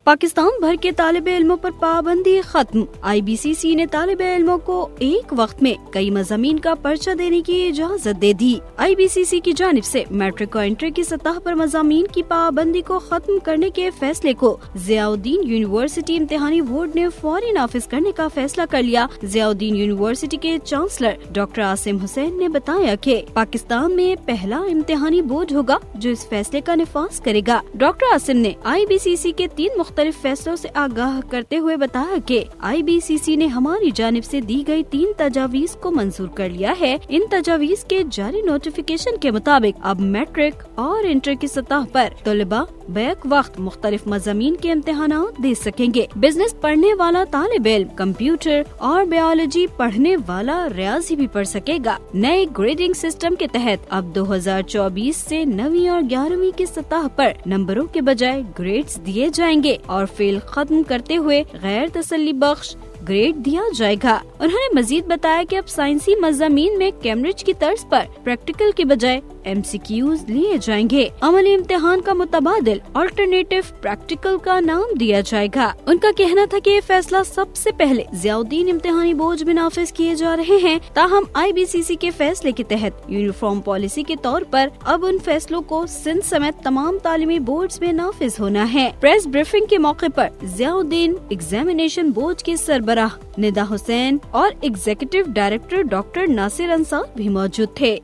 पाकिस्तान भर के तालिब इल्मों पर पाबंदी खत्म। IBCC ने तालिब इल्मों को एक वक्त में कई मज़ामीन का पर्चा देने की इजाज़त दे दी। IBCC की जानिब से मैट्रिक और इंटर की सतह पर मज़ामीन की पाबंदी को खत्म करने के फैसले को ज़ियाउद्दीन यूनिवर्सिटी इम्तिहानी बोर्ड ने फौरी नाफिज करने का फैसला कर लिया। ज़ियाउद्दीन यूनिवर्सिटी के चांसलर डॉक्टर आसिम हुसैन ने बताया कि पाकिस्तान में पहला इम्तिहानी बोर्ड होगा जो इस फैसले का निफाज करेगा। डॉक्टर आसिम ने IBCC के 3 मुख्तलिफ फैसलों से आगाह करते हुए बताया कि IBCC ने हमारी जानिब से दी गई 3 तजावीज को मंजूर कर लिया है। इन तजावीज के जारी नोटिफिकेशन के मुताबिक अब मैट्रिक और इंटर की सतह पर तलबा बैक वक्त मुख्तलिफ मज़ामीन के इम्तिहानात दे सकेंगे। बिजनेस पढ़ने वाला तालिब इल्म कंप्यूटर और बायोलॉजी पढ़ने वाला रियाजी भी पढ़ सकेगा। नए ग्रेडिंग सिस्टम के तहत अब 2024 से 9वीं और 11वीं की सतह पर नंबरों के बजाय ग्रेड्स दिए जाएंगे और फेल खत्म करते हुए गैर तसल्ली बख्श ग्रेड दिया जाएगा। उन्होंने मजीद बताया कि अब साइंसी मज़ामीन में कैम्ब्रिज की तर्ज पर प्रैक्टिकल के बजाय MCQs लिए जाएंगे। अमली इम्तिहान का मुतबादिल अल्टरनेटिव प्रैक्टिकल का नाम दिया जाएगा। उनका कहना था कि ये फैसला सबसे पहले ज़ियाउद्दीन इम्तिहानी बोर्ड में नाफिज किए जा रहे हैं। ताहम IBCC के फैसले के तहत यूनिफॉर्म पॉलिसी के तौर पर अब उन फैसलों को सिंध समेत तमाम तालीमी बोर्ड में नाफिज होना है। प्रेस ब्रीफिंग के मौके पर ज़ियाउद्दीन एग्जामिनेशन बोर्ड के सरबराह निदा हुसैन और executive director doctor Nasir Ansar भी मौजूद थे।